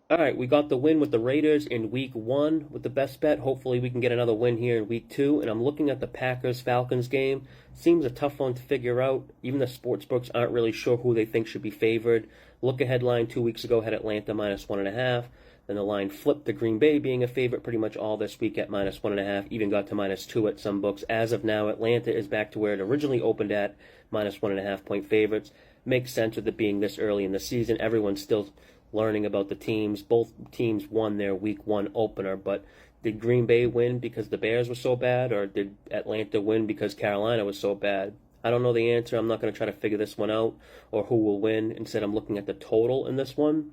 All right, we got the win with the Raiders in week one with the best bet. Hopefully, we can get another win here in week two. And I'm looking at the Packers Falcons game. Seems a tough one to figure out. Even the sports books aren't really sure who they think should be favored. Look ahead line 2 weeks ago had Atlanta -1.5. Then the line flipped to Green Bay being a favorite pretty much all this week at -1.5. Even got to -2 at some books. As of now, Atlanta is back to where it originally opened at, -1.5 point favorites. Makes sense with it being this early in the season. Everyone's still learning about the teams. Both teams won their week one opener, but did Green Bay win because the Bears were so bad, or did Atlanta win because Carolina was so bad? I don't know the answer. I'm not going to try to figure this one out or who will win. Instead, I'm looking at the total in this one.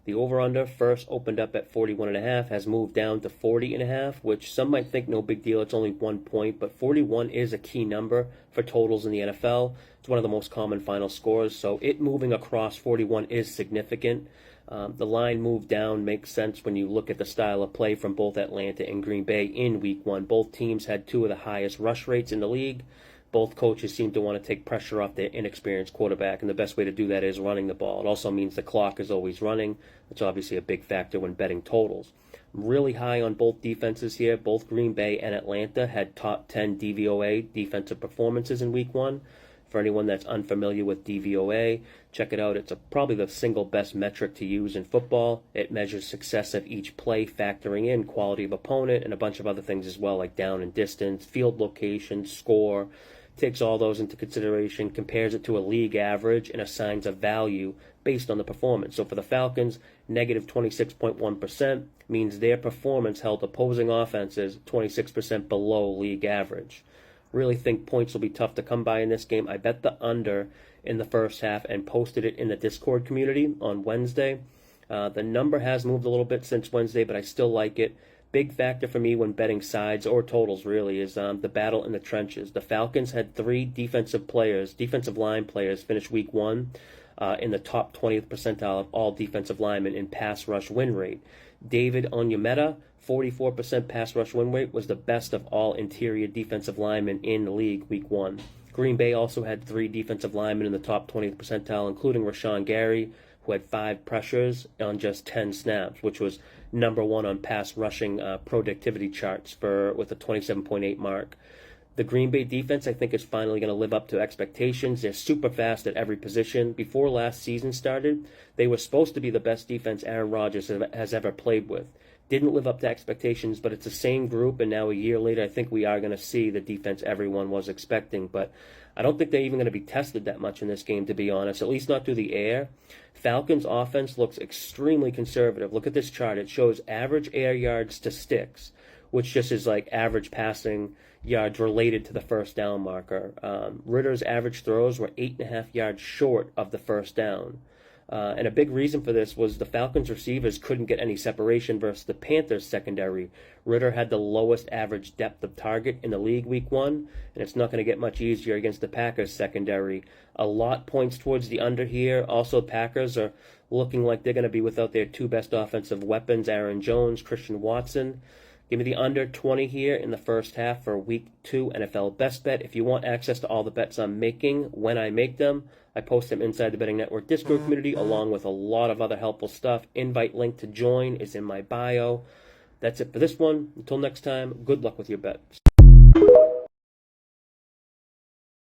The over-under first opened up at 41.5, has moved down to 40.5, which some might think no big deal. It's only 1 point, but 41 is a key number for totals in the NFL. It's one of the most common final scores, so it moving across 41 is significant. The line move down makes sense when you look at the style of play from both Atlanta and Green Bay in week one. Both teams had two of the highest rush rates in the league. Both coaches seem to want to take pressure off their inexperienced quarterback, and the best way to do that is running the ball. It also means the clock is always running. That's obviously a big factor when betting totals. I'm really high on both defenses here. Both Green Bay and Atlanta had top 10 DVOA, defensive performances in week one. For anyone that's unfamiliar with DVOA, check it out. It's probably the single best metric to use in football. It measures success of each play, factoring in quality of opponent and a bunch of other things as well, like down and distance, field location, score. Takes all those into consideration, compares it to a league average, and assigns a value based on the performance. So for the Falcons, negative 26.1% means their performance held opposing offenses 26% below league average. Really think points will be tough to come by in this game. I bet the under in the first half and posted it in the Discord community on Wednesday. The number has moved a little bit since Wednesday, but I still like it. Big factor for me when betting sides or totals really is the battle in the trenches. The Falcons had three defensive line players finish week one in the top 20th percentile of all defensive linemen in pass rush win rate. David Onyemata, 44% pass rush win rate, was the best of all interior defensive linemen in the league week one. Green Bay also had three defensive linemen in the top 20th percentile, including Rashawn Gary, who had 5 pressures on just 10 snaps, which was number one on pass rushing productivity charts with a 27.8 mark. The Green Bay defense, I think, is finally going to live up to expectations. They're super fast at every position. Before last season started, they were supposed to be the best defense Aaron Rodgers has ever played with. Didn't live up to expectations, but it's the same group, and now a year later, I think we are going to see the defense everyone was expecting. But I don't think they're even going to be tested that much in this game, to be honest, at least not through the air. Falcons' offense looks extremely conservative. Look at this chart. It shows average air yards to sticks, which just is like average passing yards related to the first down marker. Ritter's average throws were 8.5 yards short of the first down. And a big reason for this was the Falcons receivers couldn't get any separation versus the Panthers secondary. Ritter had the lowest average depth of target in the league week one, and it's not going to get much easier against the Packers secondary. A lot points towards the under here. Also, Packers are looking like they're going to be without their two best offensive weapons, Aaron Jones, Christian Watson. Give me the under 20 here in the first half for week 2 NFL best bet. If you want access to all the bets I'm making when I make them, I post them inside the Betting Network Discord community along with a lot of other helpful stuff. Invite link to join is in my bio. That's it for this one. Until next time, good luck with your bets.